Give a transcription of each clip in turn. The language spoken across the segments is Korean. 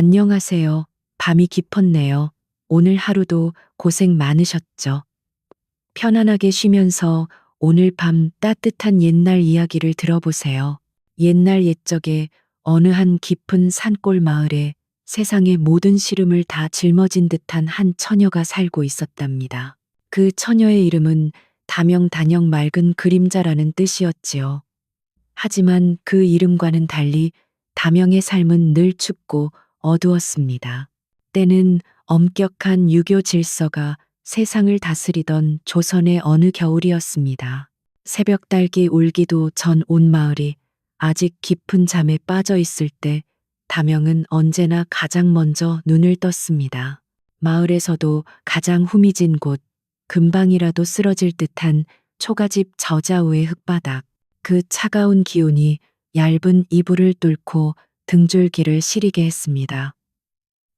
안녕하세요. 밤이 깊었네요. 오늘 하루도 고생 많으셨죠? 편안하게 쉬면서 오늘 밤 따뜻한 옛날 이야기를 들어보세요. 옛날 옛적에 어느 한 깊은 산골 마을에 세상의 모든 시름을 다 짊어진 듯한 한 처녀가 살고 있었답니다. 그 처녀의 이름은 다명다녕 맑은 그림자라는 뜻이었지요. 하지만 그 이름과는 달리 다명의 삶은 늘 춥고 어두웠습니다. 때는 엄격한 유교 질서가 세상을 다스리던 조선의 어느 겨울이었습니다. 새벽 달기 울기도 전 온 마을이 아직 깊은 잠에 빠져 있을 때 다명은 언제나 가장 먼저 눈을 떴습니다. 마을에서도 가장 후미진 곳, 금방이라도 쓰러질 듯한 초가집 저자우의 흙바닥, 그 차가운 기운이 얇은 이불을 뚫고 등줄기를 시리게 했습니다.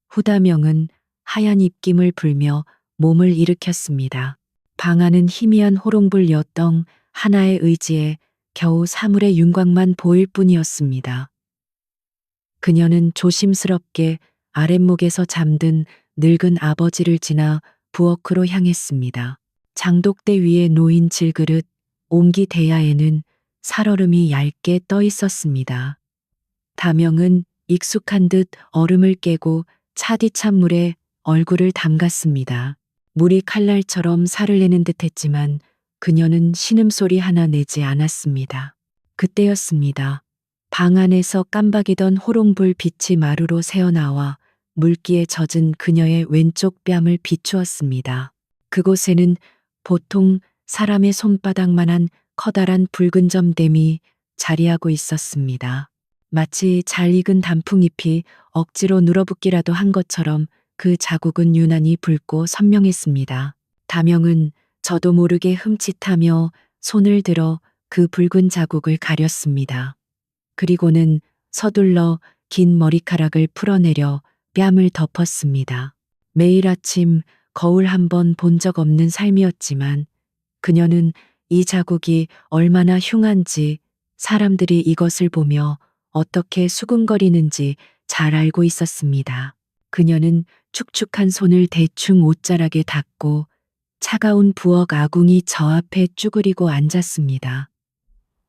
후다명은 하얀 입김을 불며 몸을 일으켰습니다. 방 안은 희미한 호롱불 여덩 하나의 의지에 겨우 사물의 윤곽만 보일 뿐이었습니다. 그녀는 조심스럽게 아랫목에서 잠든 늙은 아버지를 지나 부엌으로 향했습니다. 장독대 위에 놓인 질그릇, 옹기 대야에는 살얼음이 얇게 떠 있었습니다. 다명은 익숙한 듯 얼음을 깨고 차디찬 물에 얼굴을 담갔습니다. 물이 칼날처럼 살을 내는 듯 했지만 그녀는 신음소리 하나 내지 않았습니다. 그때였습니다. 방 안에서 깜박이던 호롱불 빛이 마루로 새어나와 물기에 젖은 그녀의 왼쪽 뺨을 비추었습니다. 그곳에는 보통 사람의 손바닥만한 커다란 붉은 점댐이 자리하고 있었습니다. 마치 잘 익은 단풍잎이 억지로 눌어붙기라도 한 것처럼 그 자국은 유난히 붉고 선명했습니다. 다명은 저도 모르게 흠칫하며 손을 들어 그 붉은 자국을 가렸습니다. 그리고는 서둘러 긴 머리카락을 풀어내려 뺨을 덮었습니다. 매일 아침 거울 한 번 본 적 없는 삶이었지만 그녀는 이 자국이 얼마나 흉한지, 사람들이 이것을 보며 어떻게 수군거리는지 잘 알고 있었습니다. 그녀는 축축한 손을 대충 옷자락에 닿고 차가운 부엌 아궁이 저 앞에 쭈그리고 앉았습니다.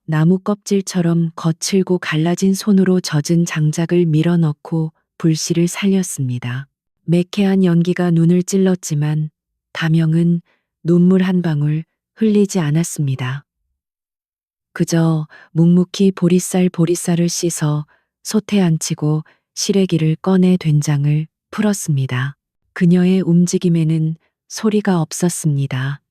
나무 껍질처럼 거칠고 갈라진 손으로 젖은 장작을 밀어넣고 불씨를 살렸습니다. 매캐한 연기가 눈을 찔렀지만 다명은 눈물 한 방울 흘리지 않았습니다. 그저 묵묵히 보리쌀을 씻어 솥에 앉히고 시래기를 꺼내 된장을 풀었습니다. 그녀의 움직임에는 소리가 없었습니다.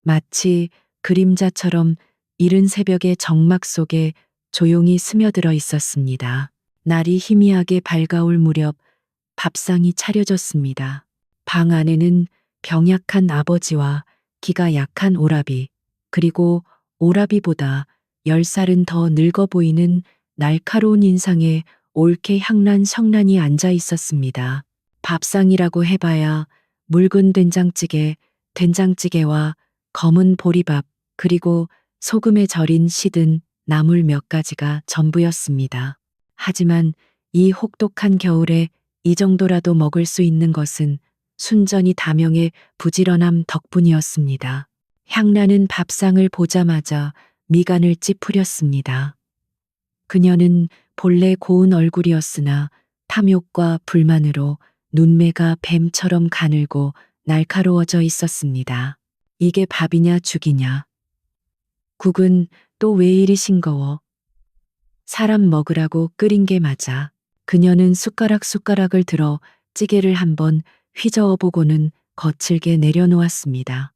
마치 그림자처럼 이른 새벽의 정막 속에 조용히 스며들어 있었습니다. 날이 희미하게 밝아올 무렵 밥상이 차려졌습니다. 방 안에는 병약한 아버지와 기가 약한 오라비, 그리고 오라비보다 10살은 더 늙어 보이는 날카로운 인상의 옳게 향난 성난이 앉아 있었습니다. 밥상이라고 해봐야 묽은 된장찌개, 된장찌개와 검은 보리밥, 그리고 소금에 절인 시든 나물 몇 가지가 전부였습니다. 하지만 이 혹독한 겨울에 이 정도라도 먹을 수 있는 것은 순전히 다명의 부지런함 덕분이었습니다. 향나는 밥상을 보자마자 미간을 찌푸렸습니다. 그녀는 본래 고운 얼굴이었으나 탐욕과 불만으로 눈매가 뱀처럼 가늘고 날카로워져 있었습니다. 이게 밥이냐 죽이냐. 국은 또 왜 이리 싱거워. 사람 먹으라고 끓인 게 맞아. 그녀는 숟가락을 들어 찌개를 한번 휘저어 보고는 거칠게 내려놓았습니다.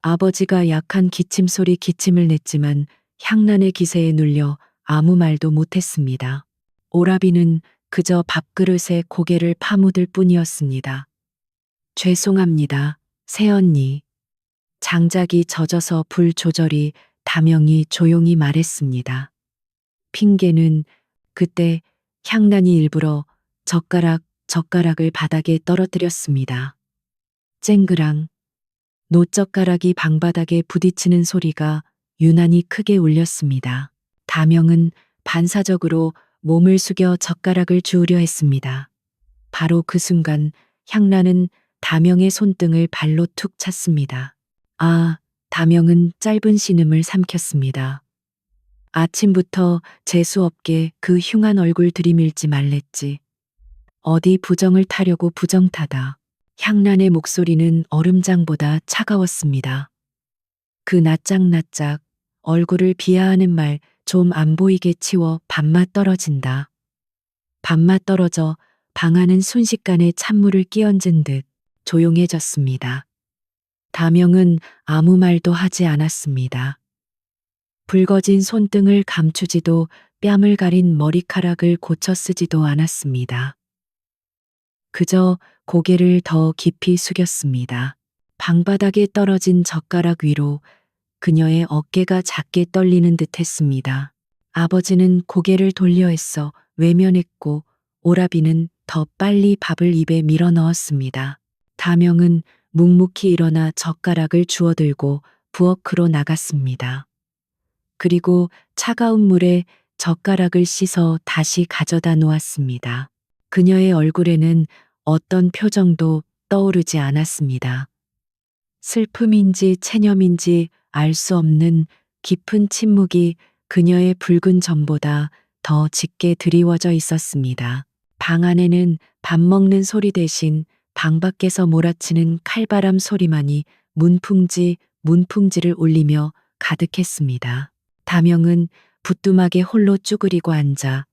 아버지가 약한 기침을 냈지만 향난의 기세에 눌려 아무 말도 못했습니다. 오라비는 그저 밥그릇에 고개를 파묻을 뿐이었습니다. 죄송합니다, 새언니. 장작이 젖어서 불 조절이 다명이 조용히 말했습니다. 핑계는 그때 향난이 일부러 젓가락을 바닥에 떨어뜨렸습니다. 쨍그랑 놋젓가락이 방바닥에 부딪히는 소리가 유난히 크게 울렸습니다. 다명은 반사적으로 몸을 숙여 젓가락을 주우려 했습니다. 바로 그 순간 향란은 다명의 손등을 발로 툭 찼습니다. 아, 다명은 짧은 신음을 삼켰습니다. 아침부터 재수없게 그 흉한 얼굴 들이밀지 말랬지. 어디 부정을 타려고 부정타다. 향란의 목소리는 얼음장보다 차가웠습니다. 그 낯짝낯짝 얼굴을 비하하는 말 좀 안 보이게 치워 밥맛 떨어진다. 밥맛 떨어져 방 안은 순식간에 찬물을 끼얹은 듯 조용해졌습니다. 다명은 아무 말도 하지 않았습니다. 붉어진 손등을 감추지도 뺨을 가린 머리카락을 고쳐 쓰지도 않았습니다. 그저 고개를 더 깊이 숙였습니다. 방바닥에 떨어진 젓가락 위로 그녀의 어깨가 작게 떨리는 듯 했습니다. 아버지는 고개를 돌려 애써 외면했고 오라비는 더 빨리 밥을 입에 밀어 넣었습니다. 다명은 묵묵히 일어나 젓가락을 주워들고 부엌으로 나갔습니다. 그리고 차가운 물에 젓가락을 씻어 다시 가져다 놓았습니다. 그녀의 얼굴에는 어떤 표정도 떠오르지 않았습니다. 슬픔인지 체념인지 알 수 없는 깊은 침묵이 그녀의 붉은 점보다 더 짙게 드리워져 있었습니다. 방 안에는 밥 먹는 소리 대신 방 밖에서 몰아치는 칼바람 소리만이 문풍지를 울리며 가득했습니다. 다명은 부뚜막에 홀로 쭈그리고 앉아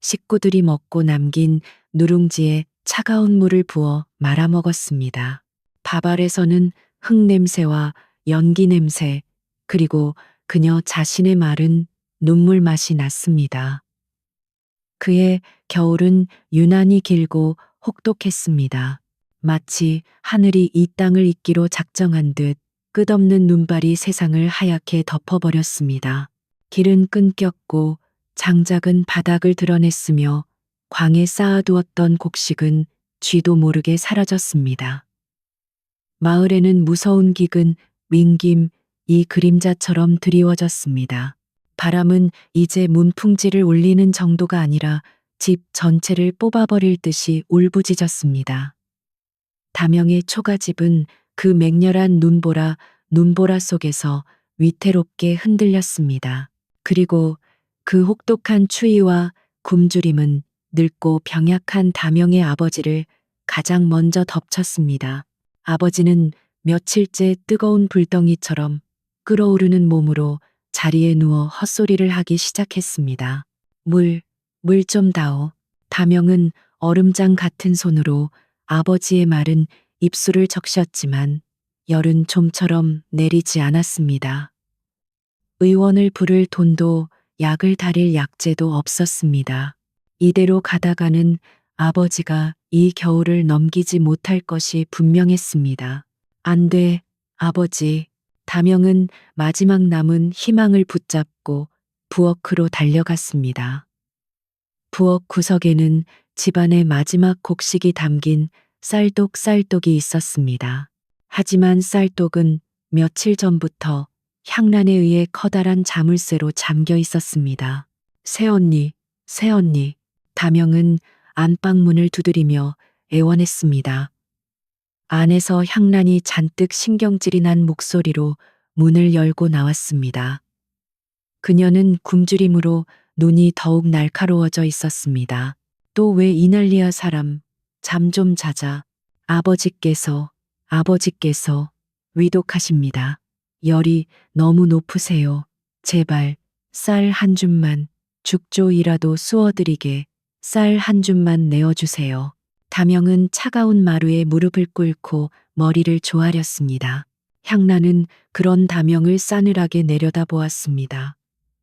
식구들이 먹고 남긴 누룽지에 차가운 물을 부어 말아먹었습니다. 밥 아래서는 흙냄새와 연기 냄새, 그리고 그녀 자신의 마른 눈물 맛이 났습니다. 그의 겨울은 유난히 길고 혹독했습니다. 마치 하늘이 이 땅을 잇기로 작정한 듯 끝없는 눈발이 세상을 하얗게 덮어버렸습니다. 길은 끊겼고 장작은 바닥을 드러냈으며 광에 쌓아두었던 곡식은 쥐도 모르게 사라졌습니다. 마을에는 무서운 기근, 윙김, 이 그림자처럼 드리워졌습니다. 바람은 이제 문풍지를 울리는 정도가 아니라 집 전체를 뽑아버릴 듯이 울부짖었습니다. 다명의 초가집은 그 맹렬한 눈보라 속에서 위태롭게 흔들렸습니다. 그리고 그 혹독한 추위와 굶주림은 늙고 병약한 다명의 아버지를 가장 먼저 덮쳤습니다. 아버지는 며칠째 뜨거운 불덩이처럼 끓어오르는 몸으로 자리에 누워 헛소리를 하기 시작했습니다. 물 좀 다오. 다명은 얼음장 같은 손으로 아버지의 마른 입술을 적셨지만 열은 좀처럼 내리지 않았습니다. 의원을 부를 돈도 약을 다릴 약재도 없었습니다. 이대로 가다가는 아버지가 이 겨울을 넘기지 못할 것이 분명했습니다. 안 돼, 아버지. 다명은 마지막 남은 희망을 붙잡고 부엌으로 달려갔습니다. 부엌 구석에는 집안의 마지막 곡식이 담긴 쌀독이 있었습니다. 하지만 쌀독은 며칠 전부터 향란에 의해 커다란 자물쇠로 잠겨 있었습니다. 새언니, 새언니. 다명은 안방문을 두드리며 애원했습니다. 안에서 향란이 잔뜩 신경질이 난 목소리로 문을 열고 나왔습니다. 그녀는 굶주림으로 눈이 더욱 날카로워져 있었습니다. 또 왜 이 난리야 사람. 잠 좀 자자. 아버지께서 위독하십니다. 열이 너무 높으세요. 제발 쌀 한 줌만, 죽조이라도 쑤어드리게 쌀 한 줌만 내어주세요. 다명은 차가운 마루에 무릎을 꿇고 머리를 조아렸습니다. 향란은 그런 다명을 싸늘하게 내려다보았습니다.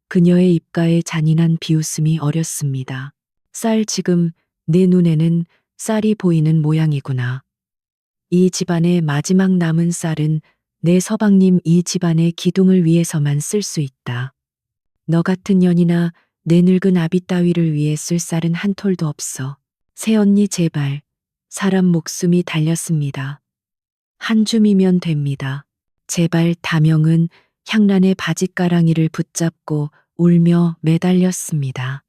그녀의 입가에 잔인한 비웃음이 어렸습니다. 쌀 지금 내 눈에는 쌀이 보이는 모양이구나. 이 집안의 마지막 남은 쌀은 내 서방님 이 집안의 기둥을 위해서만 쓸 수 있다. 너 같은 년이나 내 늙은 아비 따위를 위해 쓸 쌀은 한 톨도 없어. 새언니 제발. 사람 목숨이 달렸습니다. 한 줌이면 됩니다. 제발. 다명은 향란의 바짓가랑이를 붙잡고 울며 매달렸습니다.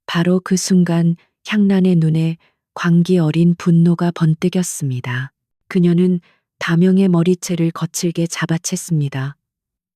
바로 그 순간 향란의 눈에 광기 어린 분노가 번뜩였습니다. 그녀는 다명의 머리채를 거칠게 잡아챘습니다.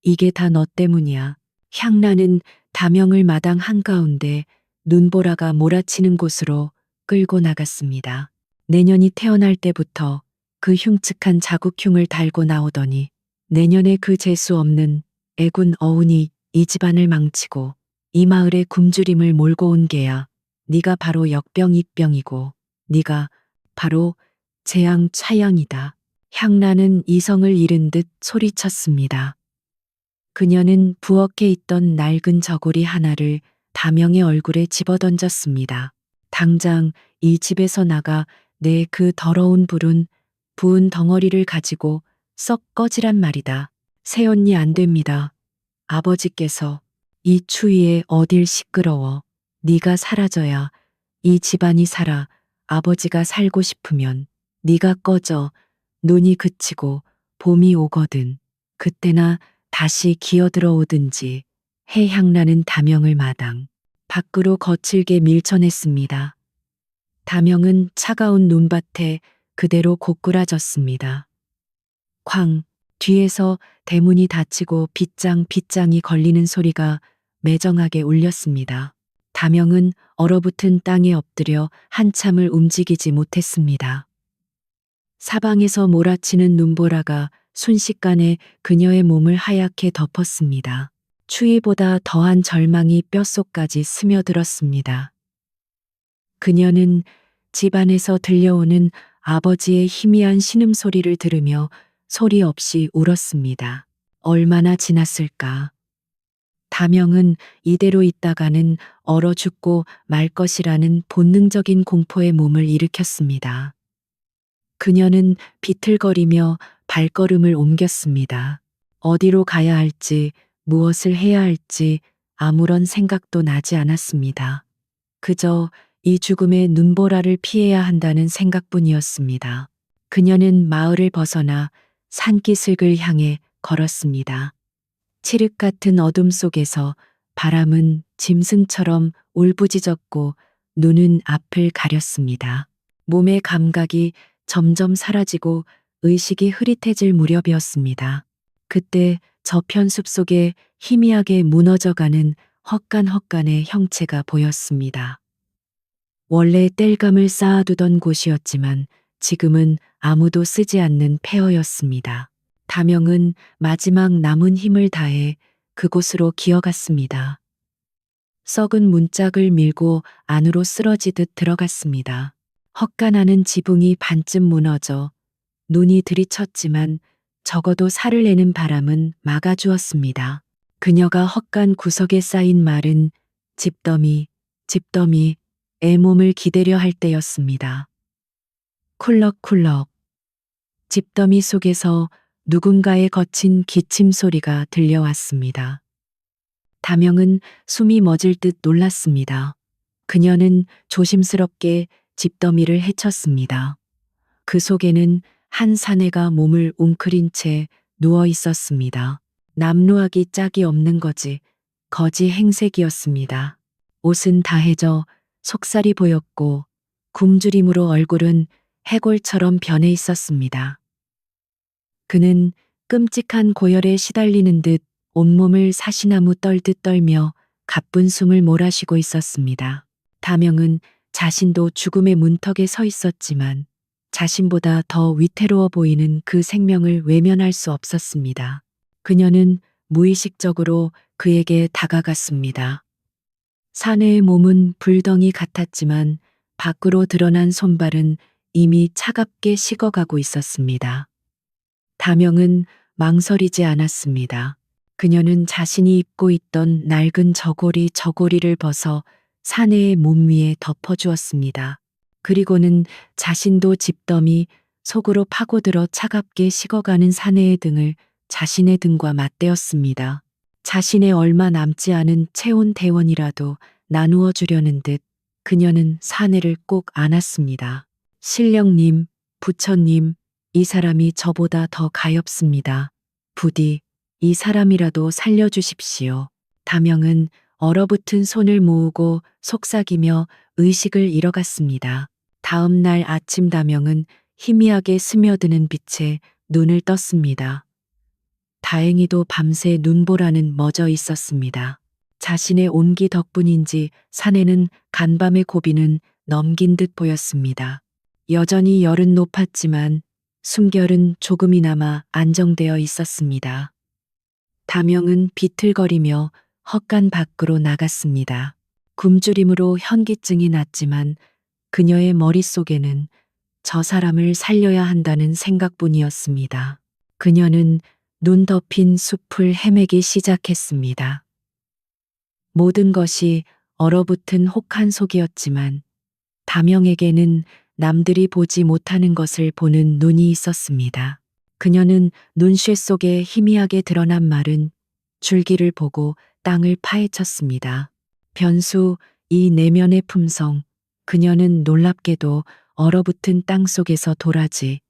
이게 다 너 때문이야. 향란은 다명을 마당 한가운데 눈보라가 몰아치는 곳으로 끌고 나갔습니다. 내년이 태어날 때부터 그 흉측한 자국흉을 달고 나오더니 내년에 그 재수 없는 애군 어운이 이 집안을 망치고 이 마을에 굶주림을 몰고 온 게야. 네가 바로 역병입병이고 네가 바로 재앙 차양이다. 향란은 이성을 잃은 듯 소리쳤습니다. 그녀는 부엌에 있던 낡은 저고리 하나를 다명의 얼굴에 집어던졌습니다. 당장 이 집에서 나가 내 그 더러운 부은 덩어리를 가지고 썩 꺼지란 말이다. 새언니 안 됩니다. 아버지께서 이 추위에 어딜 시끄러워. 네가 사라져야 이 집안이 살아. 아버지가 살고 싶으면 네가 꺼져. 눈이 그치고 봄이 오거든. 그때나 다시 기어들어오든지. 해 향나는 다명을 마당 밖으로 거칠게 밀쳐냈습니다. 다명은 차가운 눈밭에 그대로 고꾸라졌습니다. 쾅! 뒤에서 대문이 닫히고 빗장이 걸리는 소리가 매정하게 울렸습니다. 다명은 얼어붙은 땅에 엎드려 한참을 움직이지 못했습니다. 사방에서 몰아치는 눈보라가 순식간에 그녀의 몸을 하얗게 덮었습니다. 추위보다 더한 절망이 뼛속까지 스며들었습니다. 그녀는 집안에서 들려오는 아버지의 희미한 신음소리를 들으며 소리 없이 울었습니다. 얼마나 지났을까. 다명은 이대로 있다가는 얼어 죽고 말 것이라는 본능적인 공포에 몸을 일으켰습니다. 그녀는 비틀거리며 발걸음을 옮겼습니다. 어디로 가야 할지, 무엇을 해야 할지 아무런 생각도 나지 않았습니다. 그저 이 죽음의 눈보라를 피해야 한다는 생각뿐이었습니다. 그녀는 마을을 벗어나 산기슭을 향해 걸었습니다. 칠흑 같은 어둠 속에서 바람은 짐승처럼 울부짖었고 눈은 앞을 가렸습니다. 몸의 감각이 점점 사라지고 의식이 흐릿해질 무렵이었습니다. 그때 저편 숲속에 희미하게 무너져가는 헛간의 형체가 보였습니다. 원래 땔감을 쌓아두던 곳이었지만 지금은 아무도 쓰지 않는 폐허였습니다. 다명은 마지막 남은 힘을 다해 그곳으로 기어갔습니다. 썩은 문짝을 밀고 안으로 쓰러지듯 들어갔습니다. 헛간하는 지붕이 반쯤 무너져 눈이 들이쳤지만 적어도 살을 내는 바람은 막아주었습니다. 그녀가 헛간 구석에 쌓인 마른 집더미에 몸을 기대려 할 때였습니다. 쿨럭쿨럭. 집더미 속에서 누군가의 거친 기침 소리가 들려왔습니다. 다명은 숨이 멎을 듯 놀랐습니다. 그녀는 조심스럽게 집더미를 헤쳤습니다. 그 속에는 한 사내가 몸을 웅크린 채 누워 있었습니다. 남루하기 짝이 없는 거지 행색이었습니다. 옷은 다해져 속살이 보였고 굶주림으로 얼굴은 해골처럼 변해 있었습니다. 그는 끔찍한 고열에 시달리는 듯 온몸을 사시나무 떨듯 떨며 가쁜 숨을 몰아쉬고 있었습니다. 다명은 자신도 죽음의 문턱에 서 있었지만 자신보다 더 위태로워 보이는 그 생명을 외면할 수 없었습니다. 그녀는 무의식적으로 그에게 다가갔습니다. 사내의 몸은 불덩이 같았지만 밖으로 드러난 손발은 이미 차갑게 식어가고 있었습니다. 다명은 망설이지 않았습니다. 그녀는 자신이 입고 있던 낡은 저고리를 벗어 사내의 몸 위에 덮어주었습니다. 그리고는 자신도 집더미 속으로 파고들어 차갑게 식어가는 사내의 등을 자신의 등과 맞대었습니다. 자신의 얼마 남지 않은 체온 대원이라도 나누어 주려는 듯 그녀는 사내를 꼭 안았습니다. 신령님, 부처님, 이 사람이 저보다 더 가엾습니다. 부디 이 사람이라도 살려주십시오. 다명은 얼어붙은 손을 모으고 속삭이며 의식을 잃어갔습니다. 다음 날 아침 다명은 희미하게 스며드는 빛에 눈을 떴습니다. 다행히도 밤새 눈보라는 멎어 있었습니다. 자신의 온기 덕분인지 산에는 간밤의 고비는 넘긴 듯 보였습니다. 여전히 열은 높았지만 숨결은 조금이나마 안정되어 있었습니다. 다명은 비틀거리며 헛간 밖으로 나갔습니다. 굶주림으로 현기증이 났지만 그녀의 머릿속에는 저 사람을 살려야 한다는 생각뿐이었습니다. 그녀는 눈 덮인 숲을 헤매기 시작했습니다. 모든 것이 얼어붙은 혹한 속이었지만 다명에게는 남들이 보지 못하는 것을 보는 눈이 있었습니다. 그녀는 눈쉐 속에 희미하게 드러난 마른 줄기를 보고 땅을 파헤쳤습니다. 변수, 이 내면의 품성. 그녀는 놀랍게도 얼어붙은 땅 속에서 도라지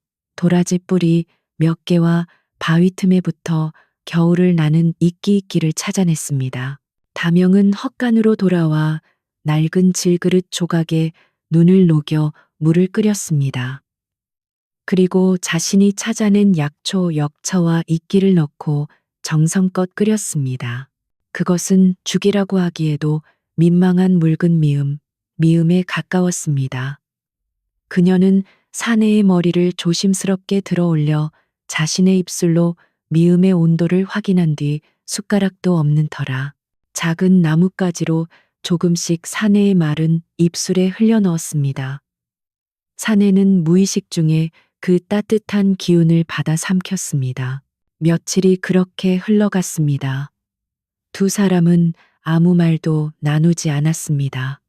뿌리 몇 개와 바위 틈에 붙어 겨울을 나는 이끼를 찾아냈습니다. 다명은 헛간으로 돌아와 낡은 질그릇 조각에 눈을 녹여 물을 끓였습니다. 그리고 자신이 찾아낸 약초, 역처와 이끼를 넣고 정성껏 끓였습니다. 그것은 죽이라고 하기에도 민망한 묽은 미음에 가까웠습니다. 그녀는 사내의 머리를 조심스럽게 들어 올려 자신의 입술로 미음의 온도를 확인한 뒤 숟가락도 없는 터라 작은 나뭇가지로 조금씩 사내의 마른 입술에 흘려 넣었습니다. 사내는 무의식 중에 그 따뜻한 기운을 받아 삼켰습니다. 며칠이 그렇게 흘러갔습니다. 두 사람은 아무 말도 나누지 않았습니다.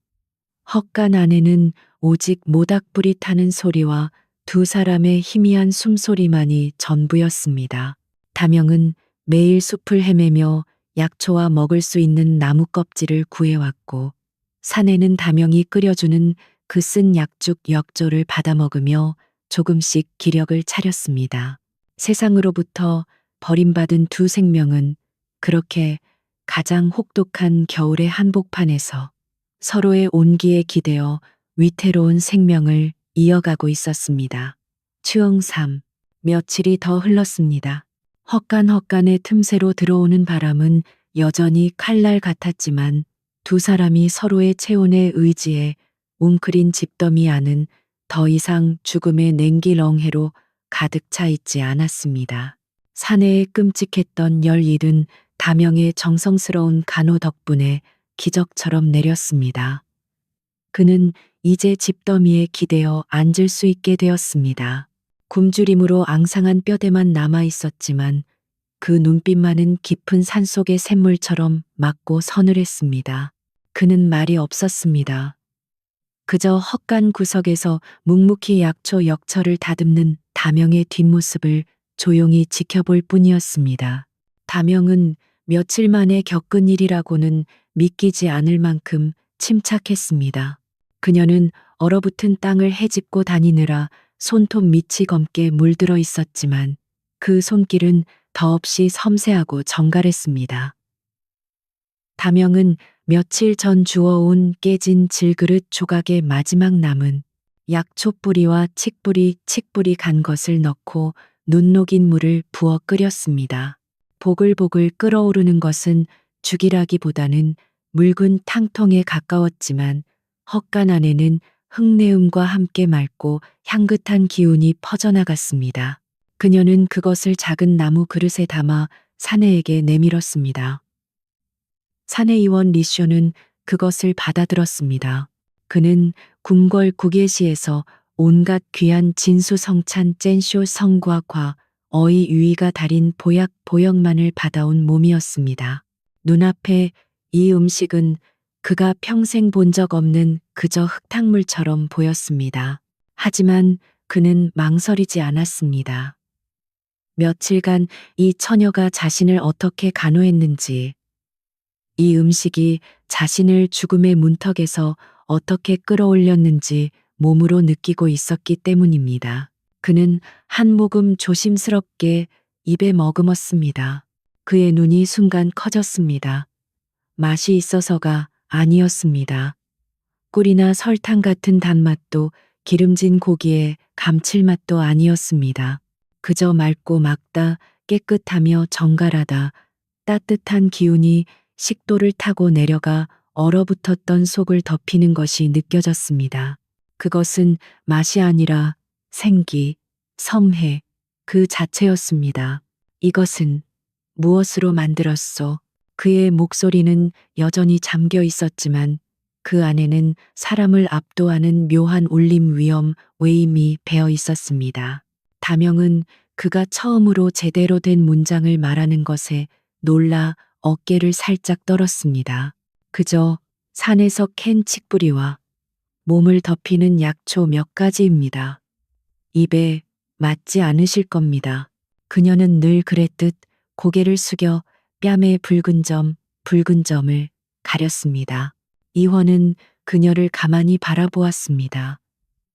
헛간 안에는 오직 모닥불이 타는 소리와 두 사람의 희미한 숨소리만이 전부였습니다. 다명은 매일 숲을 헤매며 약초와 먹을 수 있는 나무 껍질을 구해왔고 사내는 다명이 끓여주는 그 쓴 약죽 역조를 받아 먹으며 조금씩 기력을 차렸습니다. 세상으로부터 버림받은 두 생명은 그렇게 가장 혹독한 겨울의 한복판에서 서로의 온기에 기대어 위태로운 생명을 이어가고 있었습니다. 추억 3. 며칠이 더 흘렀습니다. 헛간의 틈새로 들어오는 바람은 여전히 칼날 같았지만 두 사람이 서로의 체온에 의지해 웅크린 집더미 안은 더 이상 죽음의 냉기 렁해로 가득 차 있지 않았습니다. 사내에 끔찍했던 열일은 다명의 정성스러운 간호 덕분에 기적처럼 내렸습니다. 그는 이제 집더미에 기대어 앉을 수 있게 되었습니다. 굶주림으로 앙상한 뼈대만 남아 있었지만 그 눈빛만은 깊은 산속의 샘물처럼 맑고 서늘했습니다. 그는 말이 없었습니다. 그저 헛간 구석에서 묵묵히 약초 역처를 다듬는 다명의 뒷모습을 조용히 지켜볼 뿐이었습니다. 다명은 며칠 만에 겪은 일이라고는 믿기지 않을 만큼 침착했습니다. 그녀는 얼어붙은 땅을 헤집고 다니느라 손톱 밑이 검게 물들어 있었지만 그 손길은 더없이 섬세하고 정갈했습니다. 다명은 며칠 전 주워온 깨진 질그릇 조각에 마지막 남은 약초 뿌리와 칡뿌리 간 것을 넣고 눈 녹인 물을 부어 끓였습니다. 보글보글 끓어오르는 것은 죽이라기보다는 묽은 탕통에 가까웠지만 헛간 안에는 흙내음과 함께 맑고 향긋한 기운이 퍼져나갔습니다. 그녀는 그것을 작은 나무 그릇에 담아 사내에게 내밀었습니다. 사내의원 리쇼는 그것을 받아들었습니다. 그는 궁궐 구계시에서 온갖 귀한 진수성찬 젠쇼 성과 과 어이 유의가 달인 보역만을 받아온 몸이었습니다. 눈앞에 이 음식은 그가 평생 본 적 없는 그저 흙탕물처럼 보였습니다. 하지만 그는 망설이지 않았습니다. 며칠간 이 처녀가 자신을 어떻게 간호했는지, 이 음식이 자신을 죽음의 문턱에서 어떻게 끌어올렸는지 몸으로 느끼고 있었기 때문입니다. 그는 한 모금 조심스럽게 입에 머금었습니다. 그의 눈이 순간 커졌습니다. 맛이 있어서가 아니었습니다. 꿀이나 설탕 같은 단맛도 기름진 고기에 감칠맛도 아니었습니다. 그저 맑고 맑다, 깨끗하며 정갈하다, 따뜻한 기운이 식도를 타고 내려가 얼어붙었던 속을 덮이는 것이 느껴졌습니다. 그것은 맛이 아니라 생기, 섬해, 그 자체였습니다. 이것은 무엇으로 만들었소? 그의 목소리는 여전히 잠겨 있었지만 그 안에는 사람을 압도하는 묘한 울림 위험 외임이 배어 있었습니다. 다명은 그가 처음으로 제대로 된 문장을 말하는 것에 놀라 어깨를 살짝 떨었습니다. 그저 산에서 캔 칡뿌리와 몸을 덮이는 약초 몇 가지입니다. 입에 맞지 않으실 겁니다. 그녀는 늘 그랬듯 고개를 숙여 뺨에 붉은 점을 가렸습니다. 이원은 그녀를 가만히 바라보았습니다.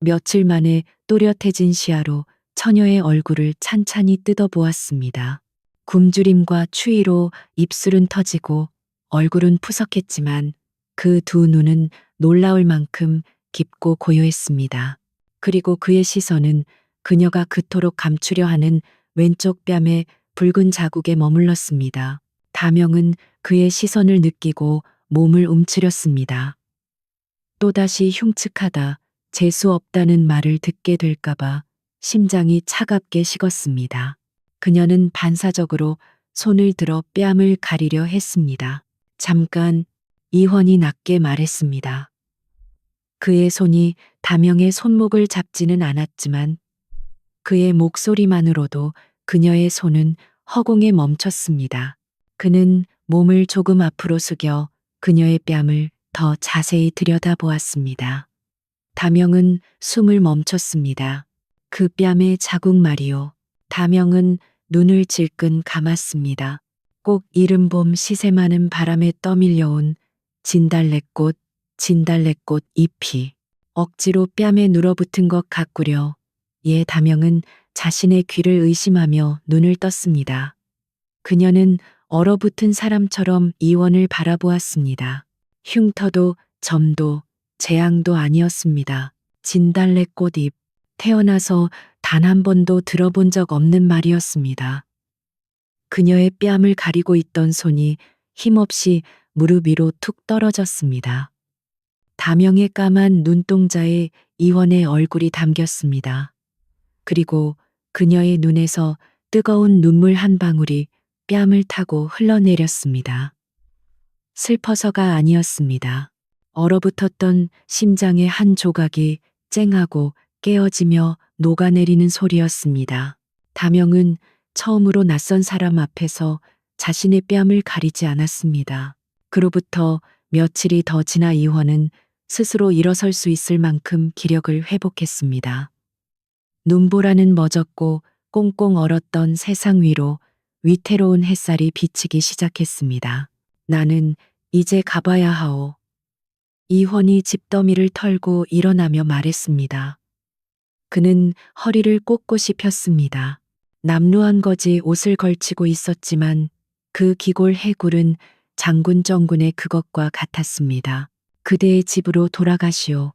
며칠 만에 또렷해진 시야로 처녀의 얼굴을 찬찬히 뜯어보았습니다. 굶주림과 추위로 입술은 터지고 얼굴은 푸석했지만 그 두 눈은 놀라울 만큼 깊고 고요했습니다. 그리고 그의 시선은 그녀가 그토록 감추려 하는 왼쪽 뺨의 붉은 자국에 머물렀습니다. 다명은 그의 시선을 느끼고 몸을 움츠렸습니다. 또다시 흉측하다, 재수 없다는 말을 듣게 될까봐 심장이 차갑게 식었습니다. 그녀는 반사적으로 손을 들어 뺨을 가리려 했습니다. 잠깐, 이헌이 낮게 말했습니다. 그의 손이 다명의 손목을 잡지는 않았지만 그의 목소리만으로도 그녀의 손은 허공에 멈췄습니다. 그는 몸을 조금 앞으로 숙여 그녀의 뺨을 더 자세히 들여다보았습니다. 다명은 숨을 멈췄습니다. 그 뺨의 자국 말이요. 다명은 눈을 질끈 감았습니다. 꼭 이른 봄 시새 많은 바람에 떠밀려온 진달래꽃 잎이 억지로 뺨에 눌어붙은 것 같구려. 예, 다명은 자신의 귀를 의심하며 눈을 떴습니다. 그녀는 얼어붙은 사람처럼 이원을 바라보았습니다. 흉터도 점도 재앙도 아니었습니다. 진달래꽃잎, 태어나서 단 한 번도 들어본 적 없는 말이었습니다. 그녀의 뺨을 가리고 있던 손이 힘없이 무릎 위로 툭 떨어졌습니다. 다명의 까만 눈동자에 이원의 얼굴이 담겼습니다. 그리고 그녀의 눈에서 뜨거운 눈물 한 방울이 뺨을 타고 흘러내렸습니다. 슬퍼서가 아니었습니다. 얼어붙었던 심장의 한 조각이 쨍하고 깨어지며 녹아내리는 소리였습니다. 다명은 처음으로 낯선 사람 앞에서 자신의 뺨을 가리지 않았습니다. 그로부터 며칠이 더 지나 이원은 스스로 일어설 수 있을 만큼 기력을 회복했습니다. 눈보라는 멎었고 꽁꽁 얼었던 세상 위로 위태로운 햇살이 비치기 시작했습니다. 나는 이제 가봐야 하오. 이헌이 집더미를 털고 일어나며 말했습니다. 그는 허리를 꼿꼿이 폈습니다. 남루한 거지 옷을 걸치고 있었지만 그 기골 해굴은 장군 정군의 그것과 같았습니다. 그대의 집으로 돌아가시오.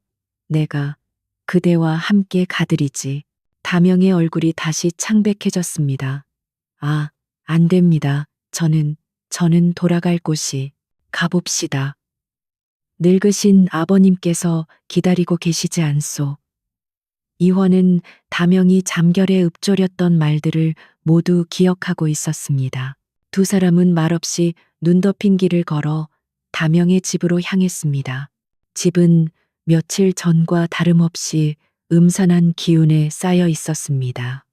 내가 그대와 함께 가드리지. 다명의 얼굴이 다시 창백해졌습니다. 아, 안 됩니다. 저는 돌아갈 곳이. 가봅시다. 늙으신 아버님께서 기다리고 계시지 않소. 이헌은 다명이 잠결에 읊조렸던 말들을 모두 기억하고 있었습니다. 두 사람은 말없이 눈 덮인 길을 걸어 다명의 집으로 향했습니다. 집은 며칠 전과 다름없이 음산한 기운에 쌓여 있었습니다.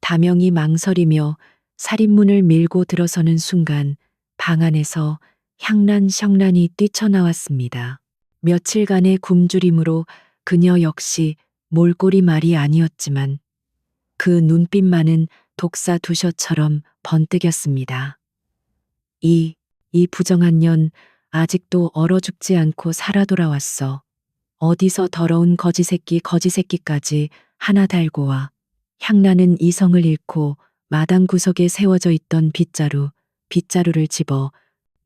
다명이 망설이며 살인문을 밀고 들어서는 순간 방 안에서 향란성란이 뛰쳐나왔습니다. 며칠간의 굶주림으로 그녀 역시 몰골이 말이 아니었지만 그 눈빛만은 독사 두셔처럼 번뜩였습니다. 이 부정한 년 아직도 얼어 죽지 않고 살아 돌아왔어. 어디서 더러운 거지새끼까지 하나 달고 와. 향나는 이성을 잃고 마당 구석에 세워져 있던 빗자루를 집어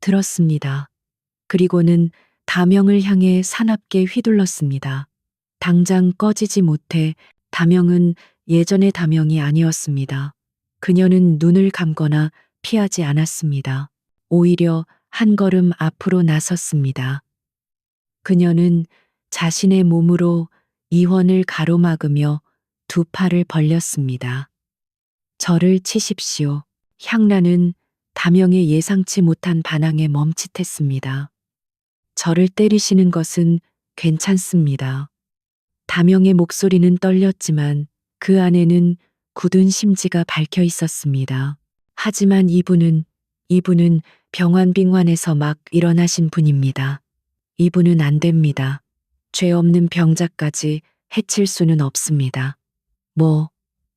들었습니다. 그리고는 다명을 향해 사납게 휘둘렀습니다. 당장 꺼지지 못해 다명은 예전의 다명이 아니었습니다. 그녀는 눈을 감거나 피하지 않았습니다. 오히려 한 걸음 앞으로 나섰습니다. 그녀는 자신의 몸으로 이원을 가로막으며 두 팔을 벌렸습니다. 저를 치십시오. 향란은 다명의 예상치 못한 반항에 멈칫했습니다. 저를 때리시는 것은 괜찮습니다. 다명의 목소리는 떨렸지만 그 안에는 굳은 심지가 밝혀 있었습니다. 하지만 이분은 병환빙환에서 막 일어나신 분입니다. 이분은 안 됩니다. 죄 없는 병자까지 해칠 수는 없습니다.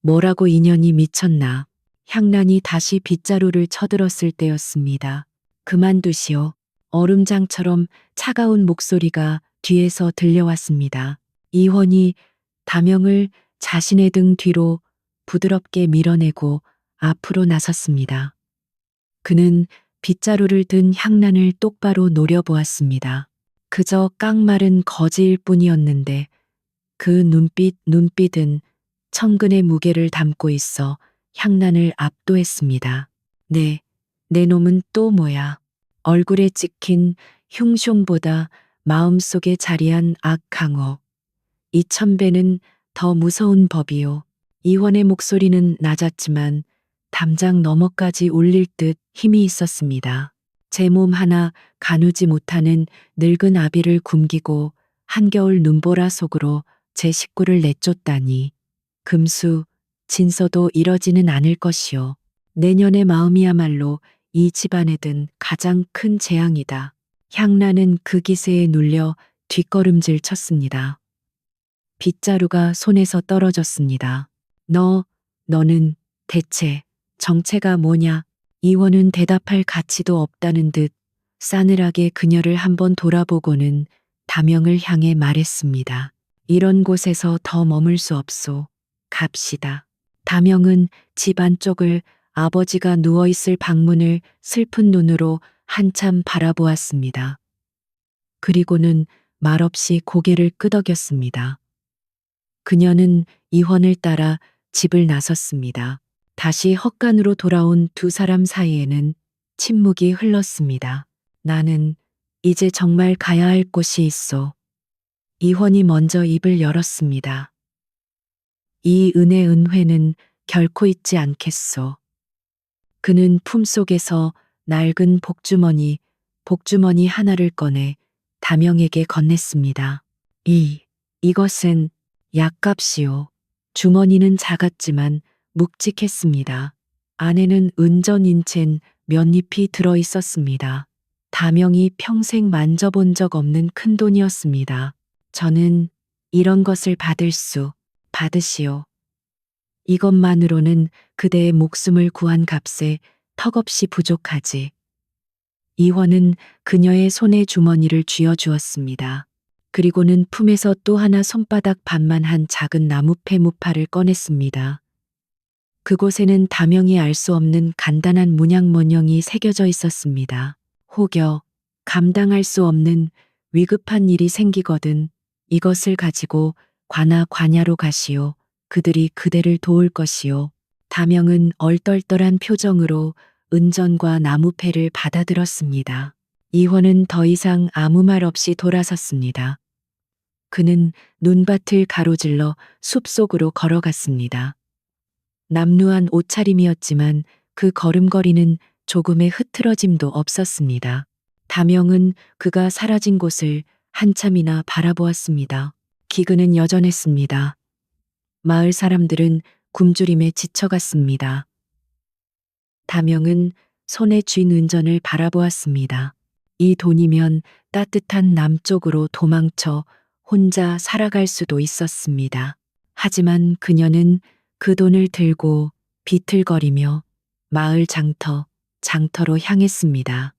뭐라고 인연이 미쳤나. 향란이 다시 빗자루를 쳐들었을 때였습니다. 그만두시오. 얼음장처럼 차가운 목소리가 뒤에서 들려왔습니다. 이원이 다명을 자신의 등 뒤로 부드럽게 밀어내고 앞으로 나섰습니다. 그는 빗자루를 든 향란을 똑바로 노려보았습니다. 그저 깡마른 거지일 뿐이었는데 그 눈빛은 천근의 무게를 담고 있어 향란을 압도했습니다. 내 놈은 또 뭐야. 얼굴에 찍힌 흉흉보다 마음속에 자리한 악강호. 이 천배는 더 무서운 법이요. 이원의 목소리는 낮았지만 담장 너머까지 울릴 듯 힘이 있었습니다. 제 몸 하나 가누지 못하는 늙은 아비를 굶기고 한겨울 눈보라 속으로 제 식구를 내쫓다니. 금수, 진서도 이러지는 않을 것이요. 내년의 마음이야말로 이 집안에 든 가장 큰 재앙이다. 향란은 그 기세에 눌려 뒷걸음질 쳤습니다. 빗자루가 손에서 떨어졌습니다. 너는 대체 정체가 뭐냐? 이원은 대답할 가치도 없다는 듯 싸늘하게 그녀를 한번 돌아보고는 다명을 향해 말했습니다. 이런 곳에서 더 머물 수 없소. 갑시다. 다명은 집 안쪽을 아버지가 누워있을 방문을 슬픈 눈으로 한참 바라보았습니다. 그리고는 말없이 고개를 끄덕였습니다. 그녀는 이원을 따라 집을 나섰습니다. 다시 헛간으로 돌아온 두 사람 사이에는 침묵이 흘렀습니다. 나는 이제 정말 가야 할 곳이 있어. 이원이 먼저 입을 열었습니다. 이 은혜는 결코 잊지 않겠소. 그는 품속에서 낡은 복주머니 하나를 꺼내 다명에게 건넸습니다. 이것은 약값이요. 주머니는 작았지만 묵직했습니다. 안에는 은전인챈 몇 잎이 들어 있었습니다. 다명이 평생 만져본 적 없는 큰 돈이었습니다. 저는 이런 것을 받으시오. 이것만으로는 그대의 목숨을 구한 값에 턱없이 부족하지. 이원은 그녀의 손에 주머니를 쥐어주었습니다. 그리고는 품에서 또 하나 손바닥 반만한 작은 나무패 무파를 꺼냈습니다. 그곳에는 다명이 알 수 없는 간단한 문양문형이 새겨져 있었습니다. 혹여 감당할 수 없는 위급한 일이 생기거든 이것을 가지고 관야로 가시오. 그들이 그대를 도울 것이요. 다명은 얼떨떨한 표정으로 은전과 나무패를 받아들었습니다. 이원은 더 이상 아무 말 없이 돌아섰습니다. 그는 눈밭을 가로질러 숲속으로 걸어갔습니다. 남루한 옷차림이었지만 그 걸음걸이는 조금의 흐트러짐도 없었습니다. 다명은 그가 사라진 곳을 한참이나 바라보았습니다. 기근은 여전했습니다. 마을 사람들은 굶주림에 지쳐갔습니다. 다명은 손에 쥔 은전을 바라보았습니다. 이 돈이면 따뜻한 남쪽으로 도망쳐 혼자 살아갈 수도 있었습니다. 하지만 그녀는 그 돈을 들고 비틀거리며 마을 장터로 향했습니다.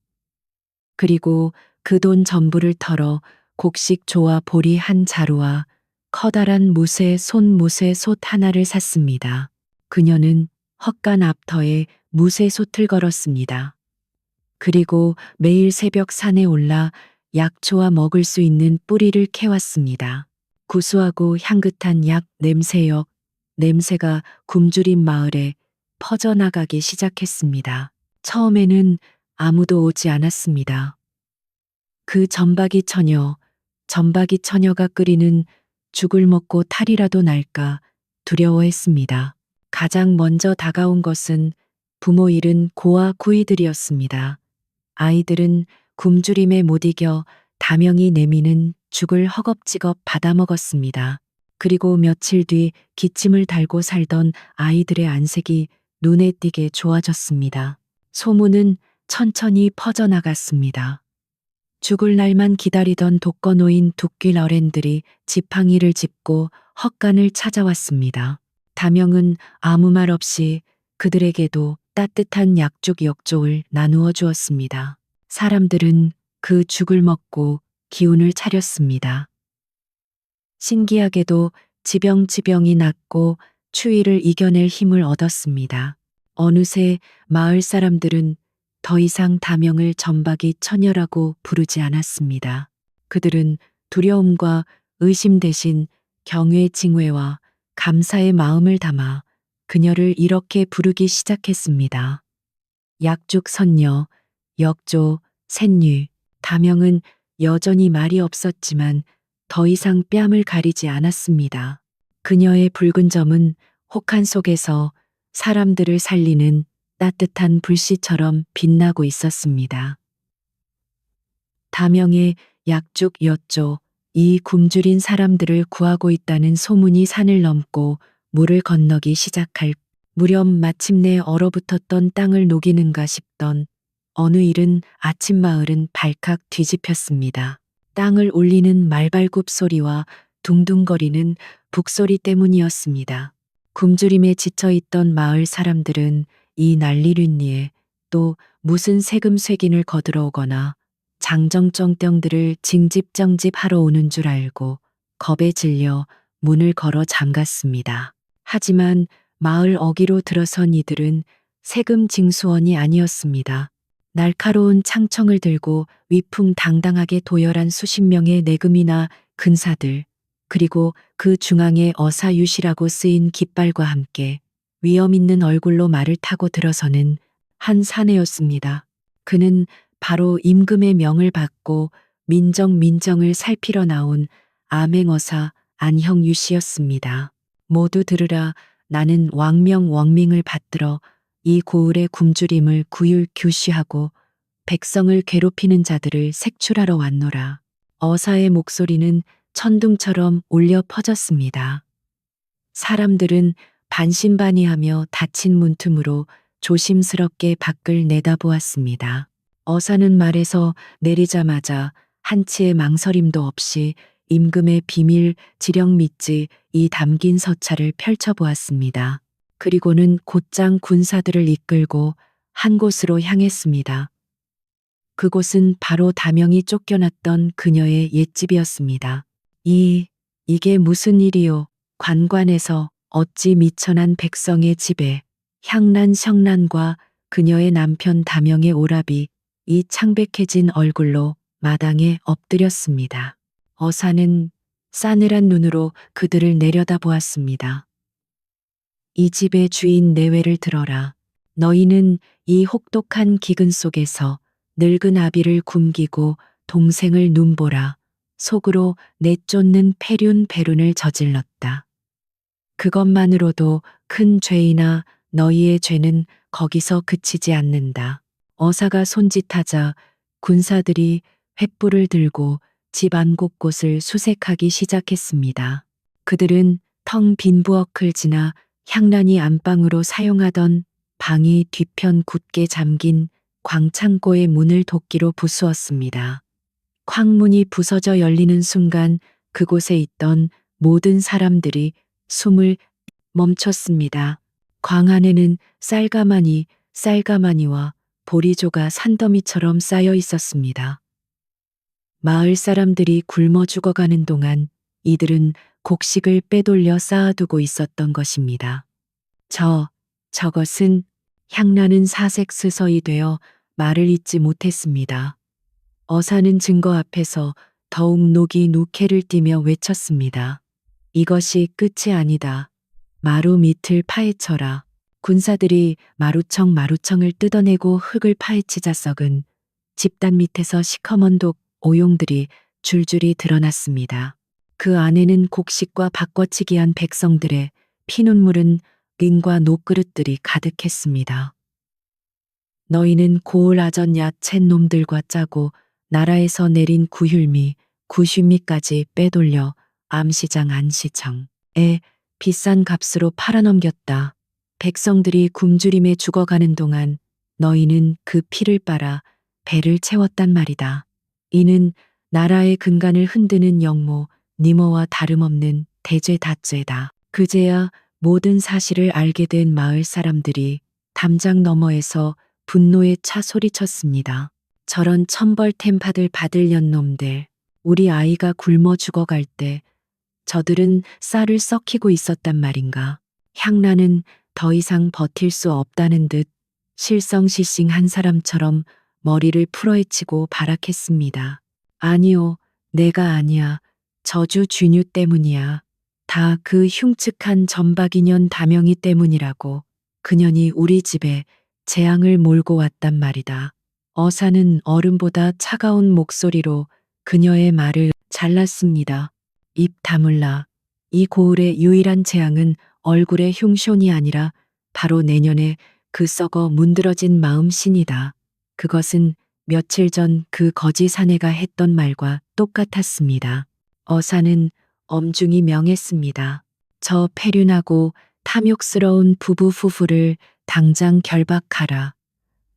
그리고 그 돈 전부를 털어 곡식조와 보리 한 자루와 커다란 무쇠 솥 하나를 샀습니다. 그녀는 헛간 앞터에 무쇠 솥을 걸었습니다. 그리고 매일 새벽 산에 올라 약초와 먹을 수 있는 뿌리를 캐왔습니다. 구수하고 향긋한 약 냄새역, 냄새가 굶주린 마을에 퍼져나가기 시작했습니다. 처음에는 아무도 오지 않았습니다. 그 전박이 처녀가 끓이는 죽을 먹고 탈이라도 날까 두려워했습니다. 가장 먼저 다가온 것은 부모 잃은 고아 구이들이었습니다. 아이들은 굶주림에 못 이겨 다명이 내미는 죽을 허겁지겁 받아먹었습니다. 그리고 며칠 뒤 기침을 달고 살던 아이들의 안색이 눈에 띄게 좋아졌습니다. 소문은 천천히 퍼져나갔습니다. 죽을 날만 기다리던 독거노인 둑길 어른들이 지팡이를 짚고 헛간을 찾아왔습니다. 다명은 아무 말 없이 그들에게도 따뜻한 약죽 역조를 나누어 주었습니다. 사람들은 그 죽을 먹고 기운을 차렸습니다. 신기하게도 지병이 낫고 추위를 이겨낼 힘을 얻었습니다. 어느새 마을 사람들은 더 이상 다명을 전박이 처녀라고 부르지 않았습니다. 그들은 두려움과 의심 대신 경외 징회와 감사의 마음을 담아 그녀를 이렇게 부르기 시작했습니다. 약죽 선녀, 역조, 셋류, 다명은 여전히 말이 없었지만 더 이상 뺨을 가리지 않았습니다. 그녀의 붉은 점은 혹한 속에서 사람들을 살리는 따뜻한 불씨처럼 빛나고 있었습니다. 다명의 약죽 여조, 이 굶주린 사람들을 구하고 있다는 소문이 산을 넘고 물을 건너기 시작할 무렵 마침내 얼어붙었던 땅을 녹이는가 싶던 어느 이른 아침 마을은 발칵 뒤집혔습니다. 땅을 울리는 말발굽 소리와 둥둥거리는 북소리 때문이었습니다. 굶주림에 지쳐있던 마을 사람들은 이 난리륜리에 또 무슨 세금 쇄긴을 거들어 오거나 장정정병들을 징집정집하러 오는 줄 알고 겁에 질려 문을 걸어 잠갔습니다. 하지만 마을 어귀로 들어선 이들은 세금 징수원이 아니었습니다. 날카로운 창청을 들고 위풍당당하게 도열한 수십 명의 내금이나 근사들, 그리고 그 중앙에 어사유시라고 쓰인 깃발과 함께 위험 있는 얼굴로 말을 타고 들어서는 한 사내였습니다. 그는 바로 임금의 명을 받고 민정을 살피러 나온 암행어사 안형유 씨였습니다. 모두 들으라, 나는 왕명을 받들어 이 고을의 굶주림을 규시하고 백성을 괴롭히는 자들을 색출하러 왔노라. 어사의 목소리는 천둥처럼 울려 퍼졌습니다. 사람들은 반신반의하며 닫힌 문틈으로 조심스럽게 밖을 내다보았습니다. 어사는 말에서 내리자마자 한치의 망설임도 없이 임금의 비밀 지령 밑지 이 담긴 서찰을 펼쳐보았습니다. 그리고는 곧장 군사들을 이끌고 한 곳으로 향했습니다. 그곳은 바로 다명이 쫓겨났던 그녀의 옛집이었습니다. 이게 무슨 일이요? 관관에서 어찌 미천한 백성의 집에 향난과 그녀의 남편 다명의 오랍이 이 창백해진 얼굴로 마당에 엎드렸습니다. 어사는 싸늘한 눈으로 그들을 내려다보았습니다. 이 집의 주인 내외를 들어라. 너희는 이 혹독한 기근 속에서 늙은 아비를 굶기고 동생을 눈보라 속으로 내쫓는 배륜을 저질렀다. 그것만으로도 큰 죄이나 너희의 죄는 거기서 그치지 않는다. 어사가 손짓하자 군사들이 횃불을 들고 집 안 곳곳을 수색하기 시작했습니다. 그들은 텅 빈 부엌을 지나 향란이 안방으로 사용하던 방이 뒤편 굳게 잠긴 광창고의 문을 도끼로 부수었습니다. 광문이 부서져 열리는 순간 그곳에 있던 모든 사람들이 숨을 멈췄습니다. 광 안에는 쌀가마니와 보리조가 산더미처럼 쌓여 있었습니다. 마을 사람들이 굶어 죽어가는 동안 이들은 곡식을 빼돌려 쌓아두고 있었던 것입니다. 저것은 향나는 사색 스서이 되어 말을 잇지 못했습니다. 어사는 증거 앞에서 더욱 녹이 누케를 띠며 외쳤습니다. 이것이 끝이 아니다. 마루 밑을 파헤쳐라. 군사들이 마루청을 뜯어내고 흙을 파헤치자 썩은 집단 밑에서 시커먼 독 오용들이 줄줄이 드러났습니다. 그 안에는 곡식과 바꿔치기한 백성들의 피눈물은 링과 녹그릇들이 가득했습니다. 너희는 고을 아전 야채 놈들과 짜고 나라에서 내린 구휼미, 구슈미까지 빼돌려 암시장 안시청에 비싼 값으로 팔아넘겼다. 백성들이 굶주림에 죽어가는 동안 너희는 그 피를 빨아 배를 채웠단 말이다. 이는 나라의 근간을 흔드는 영모, 니모와 다름없는 대죄다죄다. 그제야 모든 사실을 알게 된 마을 사람들이 담장 너머에서 분노에 차 소리쳤습니다. 저런 천벌템파들 받을 년놈들, 우리 아이가 굶어 죽어갈 때 저들은 쌀을 썩히고 있었단 말인가. 향란은 더 이상 버틸 수 없다는 듯 실성시싱한 사람처럼 머리를 풀어헤치고 발악했습니다. 아니요, 내가 아니야. 저주 쥐뉴 때문이야. 다 그 흉측한 전박이년 다명이 때문이라고. 그년이 우리 집에 재앙을 몰고 왔단 말이다. 어사는 얼음보다 차가운 목소리로 그녀의 말을 잘랐습니다. 입 다물라. 이 고을의 유일한 재앙은 얼굴의 흉쇼니 아니라 바로 내년에 그 썩어 문드러진 마음신이다. 그것은 며칠 전 그 거지 사내가 했던 말과 똑같았습니다. 어사는 엄중히 명했습니다. 저 패륜하고 탐욕스러운 부부夫婦를 당장 결박하라.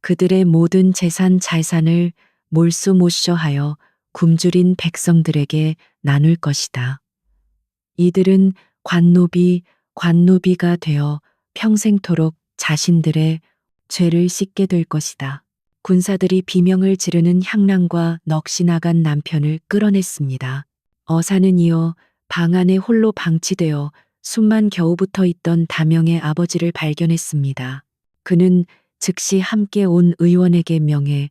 그들의 모든 재산 잘산을 몰수못쇼하여 굶주린 백성들에게 나눌 것이다. 이들은 관노비가 되어 평생토록 자신들의 죄를 씻게 될 것이다. 군사들이 비명을 지르는 향랑과 넋이 나간 남편을 끌어냈습니다. 어사는 이어 방 안에 홀로 방치되어 숨만 겨우 붙어 있던 다명의 아버지를 발견했습니다. 그는 즉시 함께 온 의원에게 명해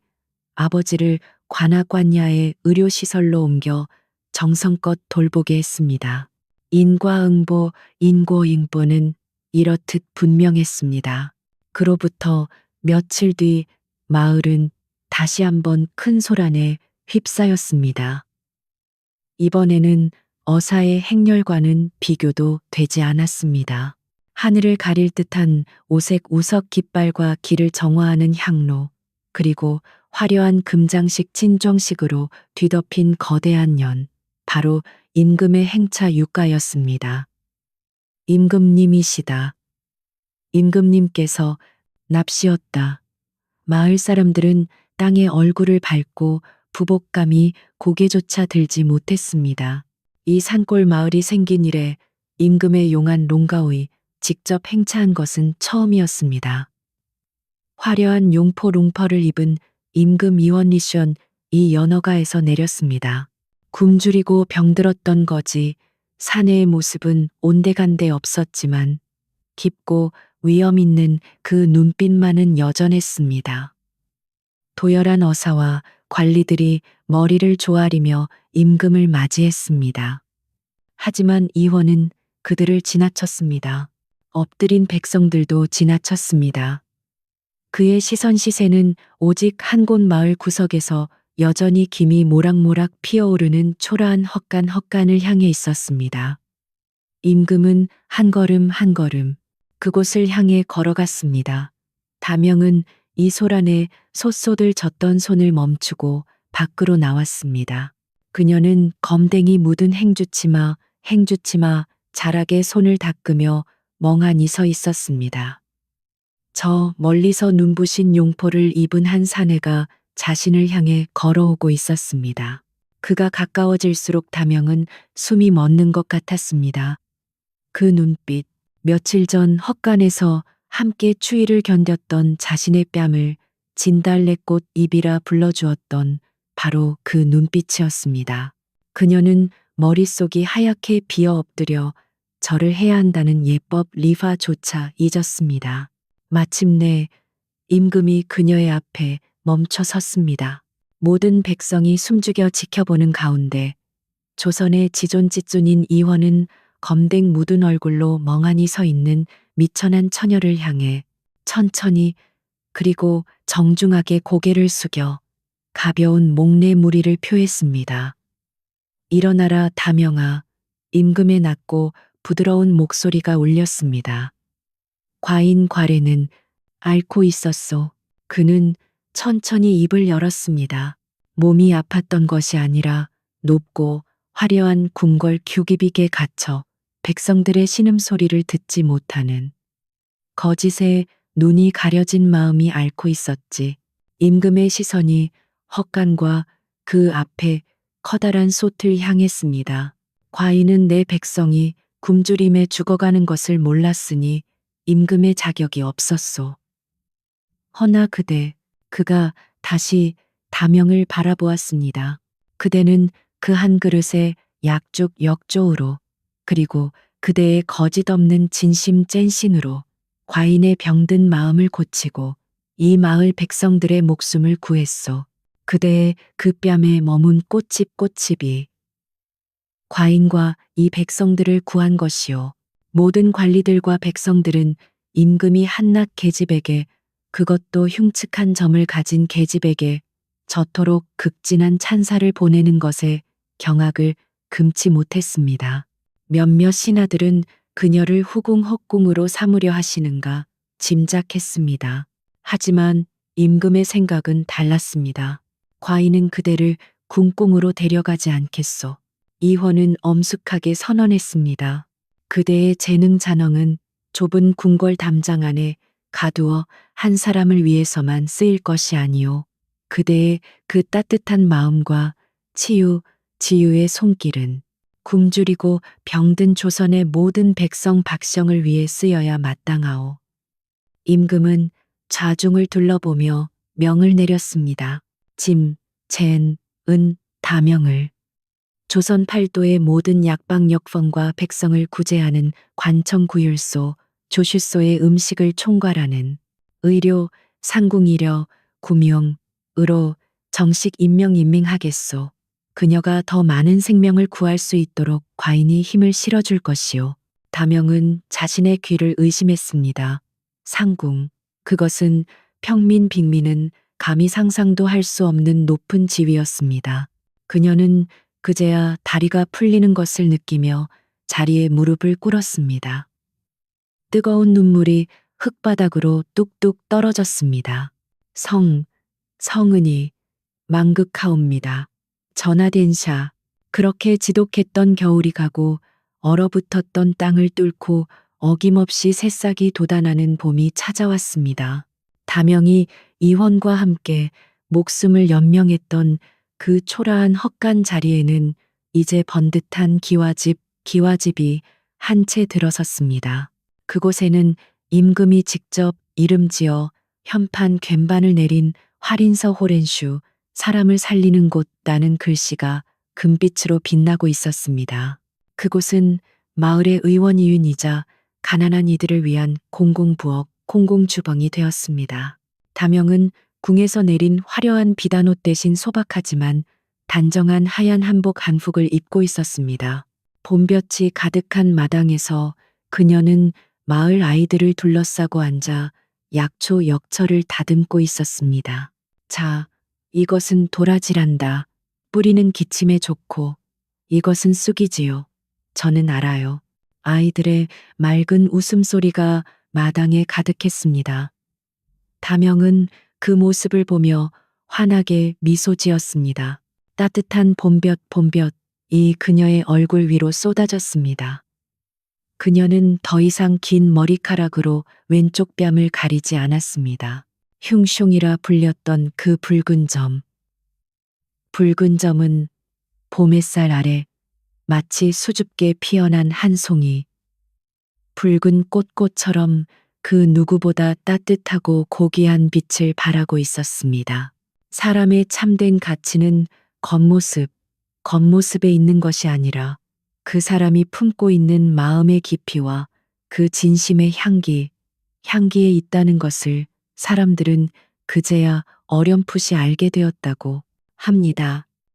아버지를 관악관야의 의료시설로 옮겨 정성껏 돌보게 했습니다. 인과응보, 인고응보는 이렇듯 분명했습니다. 그로부터 며칠 뒤 마을은 다시 한번 큰 소란에 휩싸였습니다. 이번에는 어사의 행렬과는 비교도 되지 않았습니다. 하늘을 가릴 듯한 오색 우석 깃발과 길을 정화하는 향로, 그리고 화려한 금장식 진정식으로 뒤덮인 거대한 연, 바로 임금의 행차 유가였습니다. 임금님이시다. 임금님께서 납시었다. 마을 사람들은 땅에 얼굴을 밟고 부복감이 고개조차 들지 못했습니다. 이 산골 마을이 생긴 이래 임금의 용한 롱가오이 직접 행차한 것은 처음이었습니다. 화려한 용포 롱퍼를 입은 임금 이원리션 이 연어가에서 내렸습니다. 굶주리고 병들었던 거지 사내의 모습은 온데간데 없었지만 깊고 위험 있는 그 눈빛만은 여전했습니다. 도열한 어사와 관리들이 머리를 조아리며 임금을 맞이했습니다. 하지만 이원은 그들을 지나쳤습니다. 엎드린 백성들도 지나쳤습니다. 그의 시선시세는 오직 한 곳 마을 구석에서 여전히 김이 모락모락 피어오르는 초라한 헛간을 향해 있었습니다. 임금은 한 걸음 한 걸음 그곳을 향해 걸어갔습니다. 다명은 이 소란에 솟소들 젖던 손을 멈추고 밖으로 나왔습니다. 그녀는 검댕이 묻은 행주치마 자락에 손을 닦으며 멍하니 서 있었습니다. 저 멀리서 눈부신 용포를 입은 한 사내가 자신을 향해 걸어오고 있었습니다. 그가 가까워질수록 다명은 숨이 멎는 것 같았습니다. 그 눈빛, 며칠 전 헛간에서 함께 추위를 견뎠던 자신의 뺨을 진달래꽃 입이라 불러주었던 바로 그 눈빛이었습니다. 그녀는 머릿속이 하얗게 비어 엎드려 절을 해야 한다는 예법 리화조차 잊었습니다. 마침내 임금이 그녀의 앞에 멈춰 섰습니다. 모든 백성이 숨죽여 지켜보는 가운데 조선의 지존지존인 이원은 검댕 묻은 얼굴로 멍하니 서 있는 미천한 처녀를 향해 천천히 그리고 정중하게 고개를 숙여 가벼운 목례 무리를 표했습니다. 일어나라 다명아. 임금의 낮고 부드러운 목소리가 울렸습니다. 과인 과래는 앓고 있었소. 그는 천천히 입을 열었습니다. 몸이 아팠던 것이 아니라 높고 화려한 궁궐 규기빅에 갇혀 백성들의 신음소리를 듣지 못하는 거짓에 눈이 가려진 마음이 앓고 있었지. 임금의 시선이 헛간과 그 앞에 커다란 솥을 향했습니다. 과인은 내 백성이 굶주림에 죽어가는 것을 몰랐으니 임금의 자격이 없었소. 허나 그가 다시 다명을 바라보았습니다. 그대는 그 한 그릇의 약죽 역조으로 그리고 그대의 거짓 없는 진심 짠신으로 과인의 병든 마음을 고치고 이 마을 백성들의 목숨을 구했소. 그대의 그 뺨에 머문 꽃집이 과인과 이 백성들을 구한 것이요. 모든 관리들과 백성들은 임금이 한낱 계집에게, 그것도 흉측한 점을 가진 계집에게 저토록 극진한 찬사를 보내는 것에 경악을 금치 못했습니다. 몇몇 신하들은 그녀를 후궁헛궁으로 삼으려 하시는가 짐작했습니다. 하지만 임금의 생각은 달랐습니다. 과인은 그대를 궁궁으로 데려가지 않겠소. 이헌은 엄숙하게 선언했습니다. 그대의 재능 잔언은 좁은 궁궐 담장 안에 가두어 한 사람을 위해서만 쓰일 것이 아니오. 그대의 그 따뜻한 마음과 지유의 손길은 굶주리고 병든 조선의 모든 백성 박성을 위해 쓰여야 마땅하오. 임금은 좌중을 둘러보며 명을 내렸습니다. 진, 젠, 은, 다명을 조선 팔도의 모든 약방역fon과 백성을 구제하는 관청구율소, 조슈소의 음식을 총괄하는 의료, 상궁이려, 구명, 의로 정식 임명하겠소. 그녀가 더 많은 생명을 구할 수 있도록 과인이 힘을 실어줄 것이요. 다명은 자신의 귀를 의심했습니다. 상궁, 그것은 평민 빅민은 감히 상상도 할 수 없는 높은 지위였습니다. 그녀는 그제야 다리가 풀리는 것을 느끼며 자리에 무릎을 꿇었습니다. 뜨거운 눈물이 흙바닥으로 뚝뚝 떨어졌습니다. 성은이 망극하옵니다. 전하덴샤. 그렇게 지독했던 겨울이 가고 얼어붙었던 땅을 뚫고 어김없이 새싹이 돋아나는 봄이 찾아왔습니다. 다명이 이헌과 함께 목숨을 연명했던 그 초라한 헛간 자리에는 이제 번듯한 기와집이 한 채 들어섰습니다. 그곳에는 임금이 직접 이름지어 현판 괸반을 내린 활인서 호렌슈, 사람을 살리는 곳라는 글씨가 금빛으로 빛나고 있었습니다. 그곳은 마을의 의원이윤이자 가난한 이들을 위한 공공부엌, 공공주방이 되었습니다. 다명은 궁에서 내린 화려한 비단옷 대신 소박하지만 단정한 하얀 한복 한복을 입고 있었습니다. 봄볕이 가득한 마당에서 그녀는 마을 아이들을 둘러싸고 앉아 약초 역철을 다듬고 있었습니다. 자, 이것은 도라지란다. 뿌리는 기침에 좋고 이것은 쑥이지요. 저는 알아요. 아이들의 맑은 웃음소리가 마당에 가득했습니다. 다명은 그 모습을 보며 환하게 미소 지었습니다. 따뜻한 봄볕이 그녀의 얼굴 위로 쏟아졌습니다. 그녀는 더 이상 긴 머리카락으로 왼쪽 뺨을 가리지 않았습니다. 흉숑이라 불렸던 그 붉은 점은 봄 햇살 아래 마치 수줍게 피어난 한 송이 붉은 꽃처럼 그 누구보다 따뜻하고 고귀한 빛을 발하고 있었습니다. 사람의 참된 가치는 겉모습에 있는 것이 아니라 그 사람이 품고 있는 마음의 깊이와 그 진심의 향기에 있다는 것을 사람들은 그제야 어렴풋이 알게 되었다고 합니다.